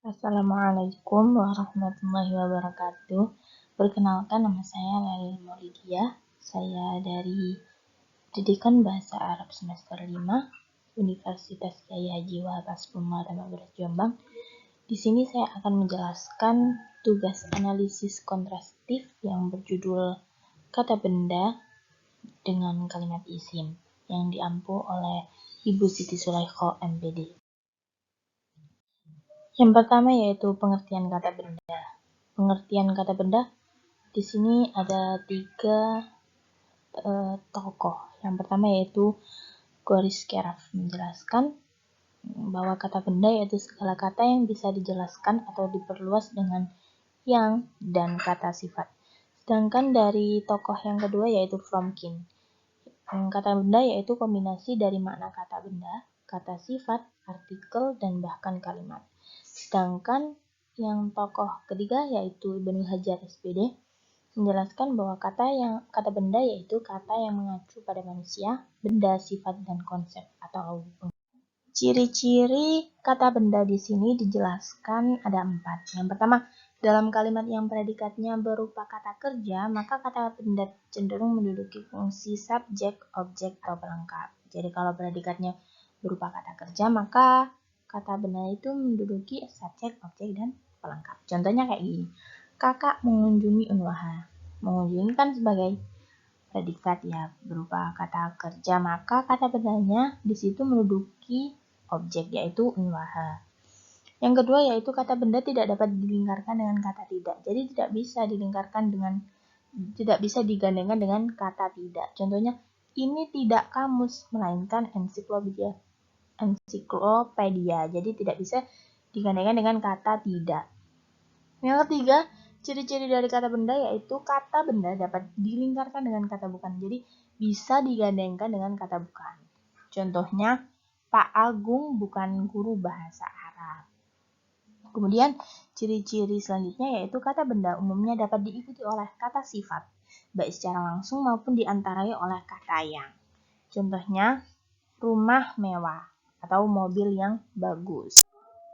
Assalamualaikum warahmatullahi wabarakatuh. Perkenalkan, nama saya Lely Maulidia. Saya dari Pendidikan Bahasa Arab semester 5, Universitas Kyai Haji Wahab Asfunma Jombang. Di sini saya akan menjelaskan tugas analisis kontrastif yang berjudul kata benda dengan kalimat isim yang diampu oleh Ibu Siti Sulaikho, MPD. Yang pertama yaitu pengertian kata benda. Pengertian kata benda di sini ada tiga tokoh. Yang pertama yaitu Goris Keraf menjelaskan bahwa kata benda yaitu segala kata yang bisa dijelaskan atau diperluas dengan yang dan kata sifat. Sedangkan dari tokoh yang kedua yaitu Fromkin. Kata benda yaitu kombinasi dari makna kata benda, kata sifat, artikel, dan bahkan kalimat. Sedangkan yang tokoh ketiga yaitu Ibnu Hajar SPD menjelaskan bahwa kata benda yaitu kata yang mengacu pada manusia, benda, sifat, dan konsep atau ciri-ciri kata benda di sini dijelaskan ada 4. Yang pertama, dalam kalimat yang predikatnya berupa kata kerja, maka kata benda cenderung menduduki fungsi subjek, objek, atau pelengkap. Jadi kalau predikatnya berupa kata kerja, maka kata benda itu menduduki subjek, objek, dan pelengkap. Contohnya kayak gini. Kakak mengunjungi Unwaha. Mengunjungi kan sebagai predikat ya, berupa kata kerja, maka kata bendanya di situ menduduki objek yaitu Unwaha. Yang kedua yaitu kata benda tidak dapat dilingkarkan dengan kata tidak. Jadi tidak bisa digandengkan dengan kata tidak. Contohnya, ini tidak kamus melainkan ensiklopedia. Jadi tidak bisa digandengkan dengan kata tidak. Yang ketiga, ciri-ciri dari kata benda yaitu kata benda dapat dilingkarkan dengan kata bukan. Jadi bisa digandengkan dengan kata bukan. Contohnya, Pak Agung bukan guru bahasa Arab. Kemudian ciri-ciri selanjutnya yaitu kata benda umumnya dapat diikuti oleh kata sifat, baik secara langsung maupun diantarai oleh kata yang. Contohnya, rumah mewah atau mobil yang bagus.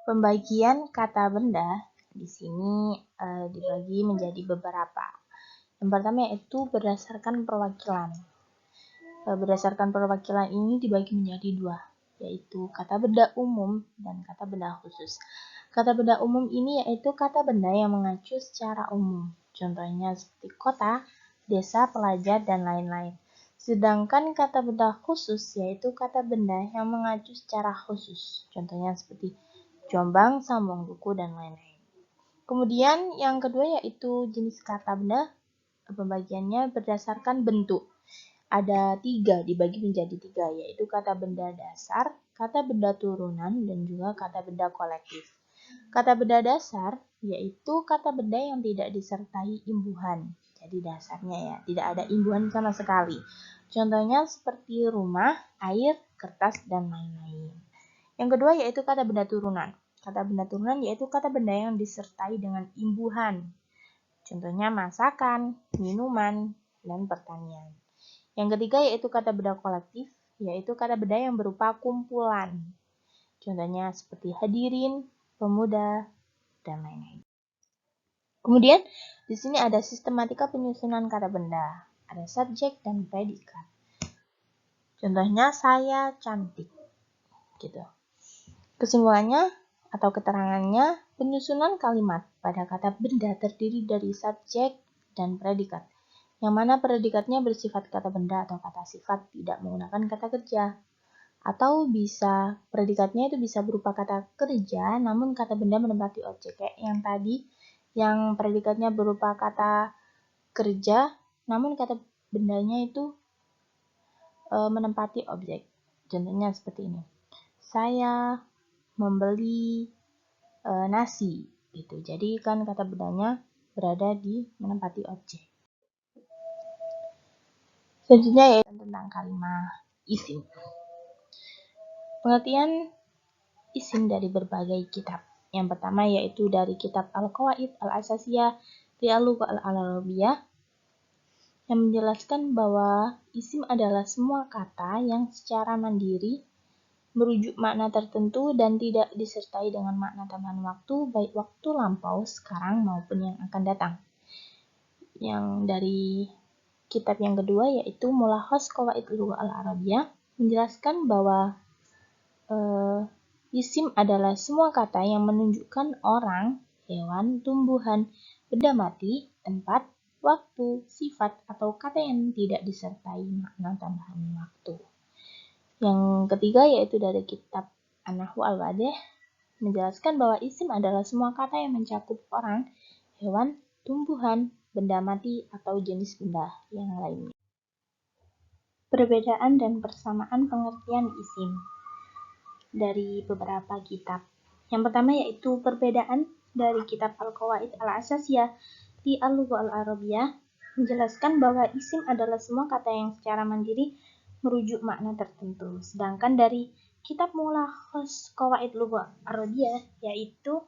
Pembagian kata benda di sini dibagi menjadi beberapa. Yang pertama yaitu berdasarkan perwakilan. Berdasarkan perwakilan ini dibagi menjadi 2, yaitu kata benda umum dan kata benda khusus. Kata benda umum ini yaitu kata benda yang mengacu secara umum. Contohnya seperti kota, desa, pelajar, dan lain-lain. Sedangkan kata benda khusus yaitu kata benda yang mengacu secara khusus. Contohnya seperti Jombang, Sambong, Duku, dan lain-lain. Kemudian yang kedua yaitu jenis kata benda. Pembagiannya berdasarkan bentuk. Ada 3, dibagi menjadi 3, yaitu kata benda dasar, kata benda turunan, dan juga kata benda kolektif. Kata benda dasar yaitu kata benda yang tidak disertai imbuhan. Jadi dasarnya ya, tidak ada imbuhan sama sekali. Contohnya seperti rumah, air, kertas, dan lain-lain. Yang kedua yaitu kata benda turunan. Kata benda turunan yaitu kata benda yang disertai dengan imbuhan. Contohnya masakan, minuman, dan pertanian. Yang ketiga yaitu kata benda kolektif, yaitu kata benda yang berupa kumpulan. Contohnya seperti hadirin, pemuda, dan lain-lain. Kemudian di sini ada sistematika penyusunan kata benda. Ada subjek dan predikat. Contohnya saya cantik. Gitu. Kesimpulannya atau keterangannya, penyusunan kalimat pada kata benda terdiri dari subjek dan predikat, yang mana predikatnya bersifat kata benda atau kata sifat, tidak menggunakan kata kerja. Atau bisa predikatnya itu bisa berupa kata kerja, namun kata benda menempati objek. Kayak yang tadi, yang predikatnya berupa kata kerja, namun kata bendanya itu menempati objek. Contohnya seperti ini. Saya membeli nasi gitu. Jadi kan kata bendanya berada di menempati objek. Selanjutnya yaitu tentang kalimat isim. Pengertian isim dari berbagai kitab. Yang pertama yaitu dari kitab Al-Qawaid Al-Asasiyah fi Al-Lughah Al-Arabiyyah yang menjelaskan bahwa isim adalah semua kata yang secara mandiri merujuk makna tertentu dan tidak disertai dengan makna tambahan waktu, baik waktu lampau, sekarang maupun yang akan datang. Yang dari kitab yang kedua yaitu Mulakhas Qawaid Lughah Al-Arabiyah menjelaskan bahwa isim adalah semua kata yang menunjukkan orang, hewan, tumbuhan, benda mati, tempat, waktu, sifat, atau kata yang tidak disertai makna tambahan waktu. Yang ketiga yaitu dari kitab An-Nahwu Al-Wadih menjelaskan bahwa isim adalah semua kata yang mencakup orang, hewan, tumbuhan, benda mati, atau jenis benda yang lainnya. Perbedaan dan persamaan pengertian isim dari beberapa kitab. Yang pertama yaitu perbedaan dari kitab Al-Qawaid Al-Asasiyah di Al-Lughah Al-Arabiyah menjelaskan bahwa isim adalah semua kata yang secara mandiri merujuk makna tertentu. Sedangkan dari kitab Mulakhas Qawaid Lughah Arabiyah yaitu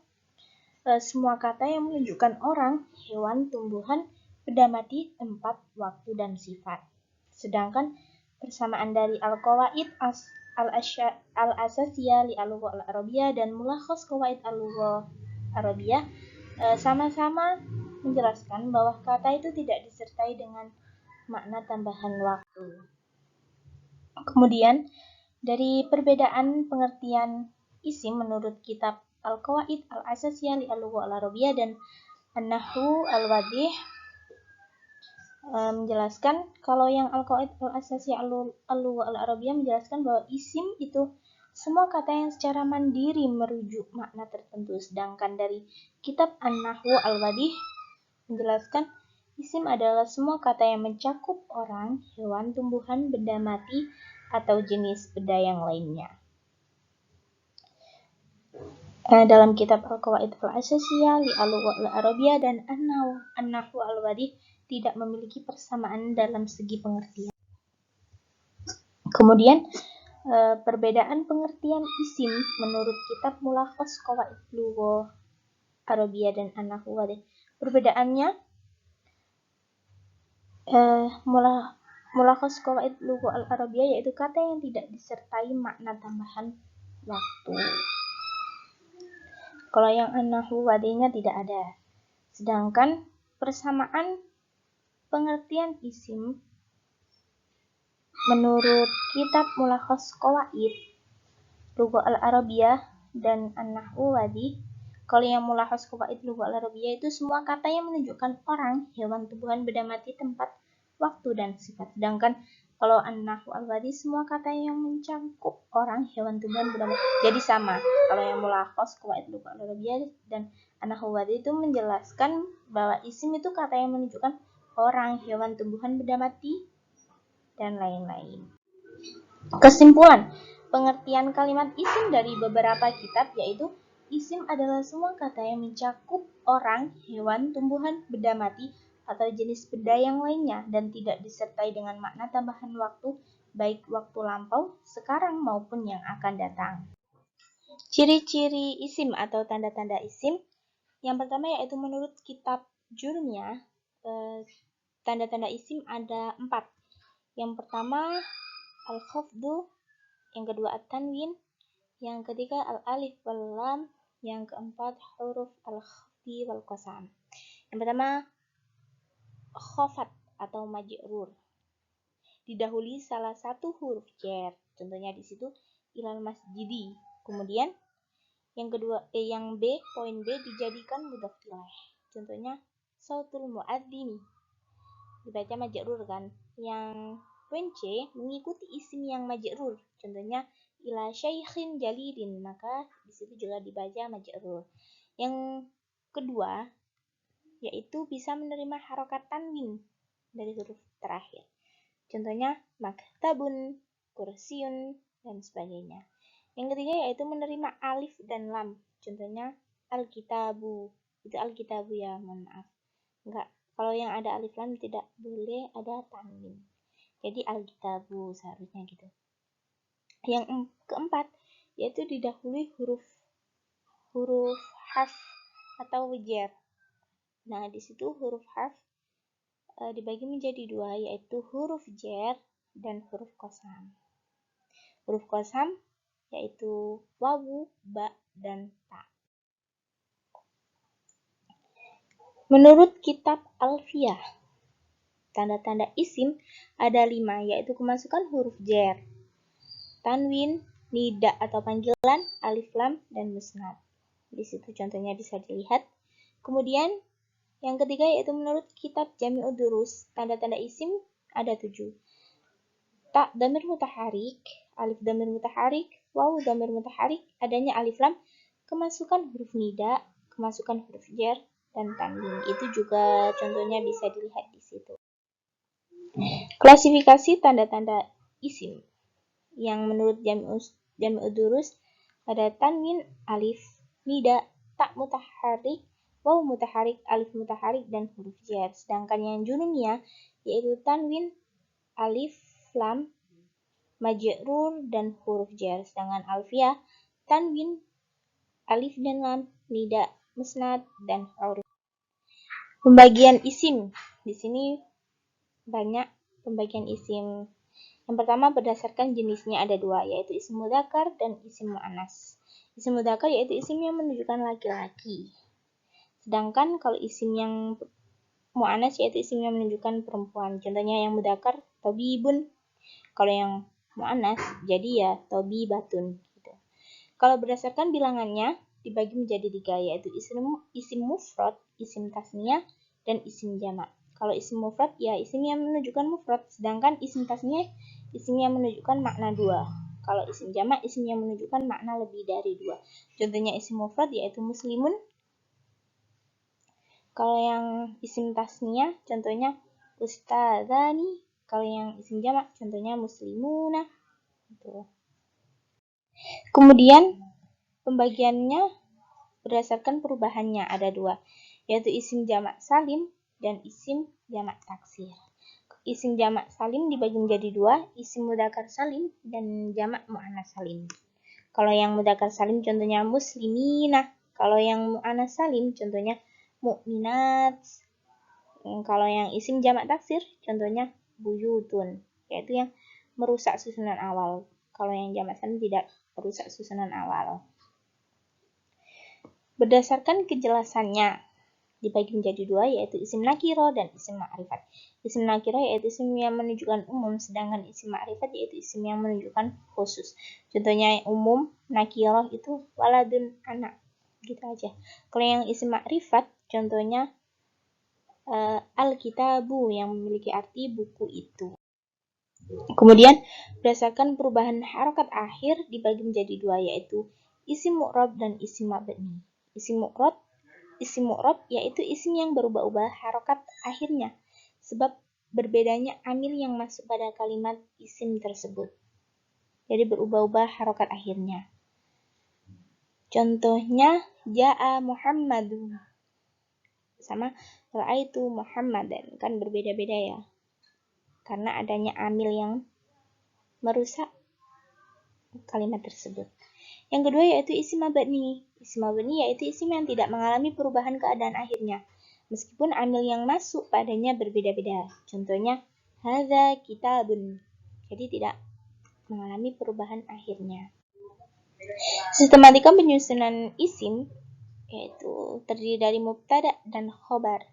semua kata yang menunjukkan orang, hewan, tumbuhan, benda mati, tempat, waktu, dan sifat. Sedangkan persamaan dari Al-Qawaid Al-Asasiyah li Al-Lughah Al-Arabiyah dan Mulakhas Qawaid Al-Lughah Arabiyah sama-sama menjelaskan bahwa kata itu tidak disertai dengan makna tambahan waktu. Kemudian, dari perbedaan pengertian isim menurut kitab Al-Qawaid Al-Asasiyah li Al-Lughah Al-Arabiyah dan An-Nahwu Al-Wadih menjelaskan kalau yang Al-Qawaid Al-Asasiyah Al-Lughah Al-Arabiyah menjelaskan bahwa isim itu semua kata yang secara mandiri merujuk makna tertentu, sedangkan dari kitab An-Nahwu Al-Wadih menjelaskan isim adalah semua kata yang mencakup orang, hewan, tumbuhan, benda mati, atau jenis benda yang lainnya. Dalam kitab Al-Qawaid Al-Asasiyah li Al-Lughah Al-Arabiyah dan An-Nahwu Al-Wadih tidak memiliki persamaan dalam segi pengertian. Kemudian, perbedaan pengertian isim menurut kitab Mulakhas Qawaid Lughah Arabiyah dan An-Nahwu Al-Wadih. Perbedaannya, Mulakhas Qawaid Lughah Al-Arabiyah yaitu kata yang tidak disertai makna tambahan waktu. Kalau yang An-Nahwu Wadihnya tidak ada. Sedangkan persamaan pengertian isim menurut kitab Mulakhas Qawaid Lughah Al-Arabiyah dan An-Nahwu Wadih, kalau yang Mulakhas Qawaid Lughah Al-Arabiyah itu semua kata yang menunjukkan orang, hewan, tumbuhan, benda mati, tempat, waktu, dan sifat. Sedangkan kalau An-Nahwu Al-Wadih semua kata yang mencakup orang, hewan, tumbuhan, benda mati. Jadi sama. Kalau yang Mulakhas Qawaid Lughah Al-Arabiyah dan An-Nahwu Wadih itu menjelaskan bahwa isim itu kata yang menunjukkan orang, hewan, tumbuhan, benda mati, dan lain-lain. Kesimpulan, pengertian kalimat isim dari beberapa kitab yaitu isim adalah semua kata yang mencakup orang, hewan, tumbuhan, benda mati, atau jenis benda yang lainnya dan tidak disertai dengan makna tambahan waktu, baik waktu lampau, sekarang maupun yang akan datang. Ciri-ciri isim atau tanda-tanda isim. Yang pertama yaitu menurut kitab Jurmiyah, tanda-tanda isim ada 4. Yang pertama al-khafdu, yang kedua at-tanwin, yang ketiga al-alif wal lam, yang keempat huruf al-khafdi wal qasam. Yang pertama khafat atau majrur, didahului salah satu huruf jar, contohnya di situ ilal masjidi. Kemudian yang kedua yang B, poin B dijadikan mudhaf ilaih, contohnya sautul muadzini, dibaca majrur kan. Yang poin C mengikuti isim yang majrur, contohnya ila syaikhin jalidin, maka di situ juga dibaca majrur. Yang kedua yaitu bisa menerima harokat tanwin dari huruf terakhir, contohnya maktabun, kursiun, dan sebagainya. Yang ketiga yaitu menerima alif dan lam, contohnya alkitabu, itu alkitabu ya, mohon maaf, enggak, kalau yang ada alif lam tidak boleh ada tanwin, jadi alkitabu seharusnya gitu. Yang keempat yaitu didahului huruf harf atau jar. Nah, di situ huruf harf dibagi menjadi 2, yaitu huruf jar dan huruf qasam. Huruf qasam yaitu wawu, ba, dan ta. Menurut kitab Alfiyah, tanda-tanda isim ada 5, yaitu kemasukan huruf jar, tanwin, nida atau panggilan, alif lam, dan musnad. Di situ contohnya bisa dilihat. Kemudian yang ketiga yaitu menurut kitab Jami'ud Durus, tanda-tanda isim ada 7. Ta dhamir mutaharik, alif dhamir mutaharik, wawu dhamir mutaharik, adanya alif lam, kemasukan huruf nida, kemasukan huruf jar, dan tanwin. Itu juga contohnya bisa dilihat di situ. Klasifikasi tanda-tanda isim yang menurut Jami'ud Durus ada tanwin, alif, nida, ta mutaharik, wawu mutaharik, alif mutaharik, dan huruf jar. Sedangkan yang Jununiyah yaitu tanwin, alif, lam, majrur, dan huruf jar. Sedangkan Alfiyah tanwin, alif dan lam, nida, musnad, dan huruf. Pembagian isim. Di sini banyak pembagian isim. Yang pertama berdasarkan jenisnya ada 2, yaitu isim mudzakkar dan isim muannas. Isim mudzakkar yaitu isim yang menunjukkan laki-laki. Sedangkan kalau isim yang muannas yaitu isim yang menunjukkan perempuan. Contohnya yang mudzakkar tabibun. Kalau yang muannas jadi ya tabibatun gitu. Kalau berdasarkan bilangannya dibagi menjadi 3, yaitu isim mufrad, isim tasniyah, dan isim jamak. Kalau isim mufrad ya isim yang menunjukkan mufrad, sedangkan isim tasniyah isim yang menunjukkan makna 2. Kalau isim jamak isim yang menunjukkan makna lebih dari 2. Contohnya isim mufrad yaitu muslimun. Kalau yang isim tasniyah contohnya ustadzani. Kalau yang isim jamak contohnya muslimuna. Gitu. Kemudian pembagiannya berdasarkan perubahannya ada 2, yaitu isim jamak salim dan isim jamak taksir. Isim jamak salim dibagi menjadi 2, isim mudzakkar salim dan jamak muannas salim. Kalau yang mudzakkar salim contohnya musliminah, kalau yang muannas salim contohnya mukminat. Kalau yang isim jamak taksir contohnya buyutun, yaitu yang merusak susunan awal. Kalau yang jamak salim tidak merusak susunan awal. Berdasarkan kejelasannya dibagi menjadi 2, yaitu isim nakiro dan isim ma'rifat. Isim nakiro yaitu isim yang menunjukkan umum, sedangkan isim ma'rifat yaitu isim yang menunjukkan khusus. Contohnya yang umum nakiro itu waladun, anak, gitu aja. Kalau yang isim ma'rifat contohnya al-kitabu yang memiliki arti buku itu. Kemudian berdasarkan perubahan harokat akhir dibagi menjadi 2, yaitu isim mu'rab dan isim mabni. Isim mu'rab yaitu isim yang berubah-ubah harokat akhirnya sebab berbedanya amil yang masuk pada kalimat isim tersebut. Jadi berubah-ubah harokat akhirnya. Contohnya ja'a Muhammadun sama ra'aitu Muhammadan, kan berbeda-beda ya. Karena adanya amil yang merusak kalimat tersebut. Yang kedua yaitu isim mabni. Isim mabni yaitu isim yang tidak mengalami perubahan keadaan akhirnya, meskipun amil yang masuk padanya berbeda-beda. Contohnya hadza kitabun. Jadi tidak mengalami perubahan akhirnya. Sistematika penyusunan isim yaitu terdiri dari mubtada dan khobar.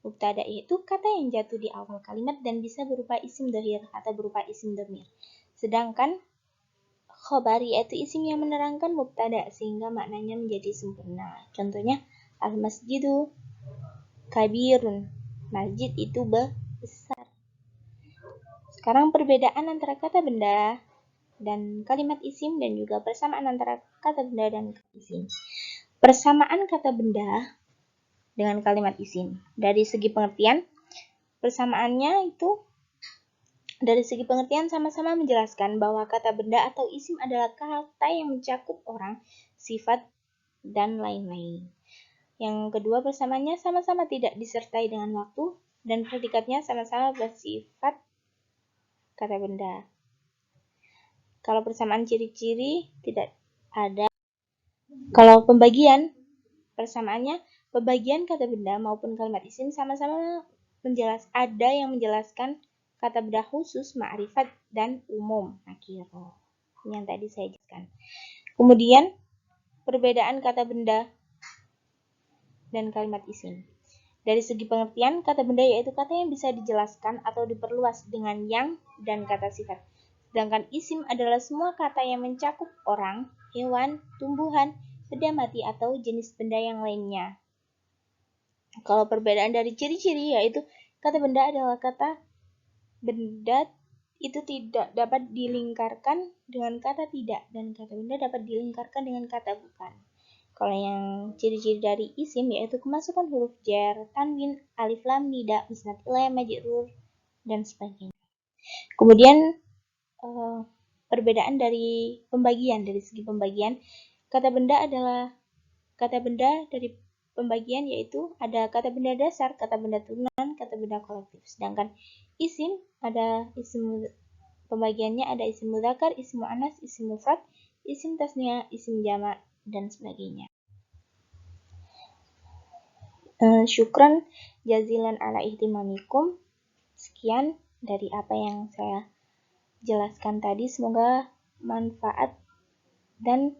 Mubtada itu kata yang jatuh di awal kalimat dan bisa berupa isim dhahir atau berupa isim dhamir. Sedangkan khobar yaitu isim yang menerangkan mubtada sehingga maknanya menjadi sempurna. Contohnya al-masjidu kabirun. Masjid itu besar. Sekarang perbedaan antara kata benda dan kalimat isim dan juga persamaan antara kata benda dan isim. Persamaan kata benda dengan kalimat isim. Dari segi pengertian, persamaannya itu dari segi pengertian sama-sama menjelaskan bahwa kata benda atau isim adalah kata yang mencakup orang, sifat, dan lain-lain. Yang kedua, persamaannya sama-sama tidak disertai dengan waktu, dan predikatnya sama-sama bersifat kata benda. Kalau persamaan ciri-ciri tidak ada. Kalau pembagian, persamaannya pembagian kata benda maupun kalimat isim sama-sama ada yang menjelaskan kata benda khusus, ma'rifat, dan umum, nakiro. yang tadi saya jelaskan. Kemudian perbedaan kata benda dan kalimat isim. Dari segi pengertian, kata benda yaitu kata yang bisa dijelaskan atau diperluas dengan yang dan kata sifat. Sedangkan isim adalah semua kata yang mencakup orang, hewan, tumbuhan, benda mati, atau jenis benda yang lainnya. Kalau perbedaan dari ciri-ciri, yaitu kata benda adalah kata benda itu tidak dapat dilingkarkan dengan kata tidak, dan kata benda dapat dilingkarkan dengan kata bukan. Kalau yang ciri-ciri dari isim yaitu kemasukan huruf jar, tanwin, alif lam, nida, musnad ilaih, majrur, dan sebagainya. Kemudian perbedaan dari pembagian, dari segi pembagian, kata benda dari pembagian yaitu ada kata benda dasar, kata benda turunan, kata benda kolektif. Sedangkan isim ada isim pembagiannya ada isim mudzakkar, isim muannas, isim mufrad, isim tasniyah, isim jamak, dan sebagainya. Syukran jazilan ala ihtimamikum. Sekian dari apa yang saya jelaskan tadi. Semoga manfaat dan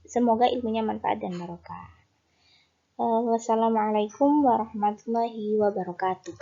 semoga ilmunya manfaat dan barokah. Wassalamualaikum warahmatullahi wabarakatuh.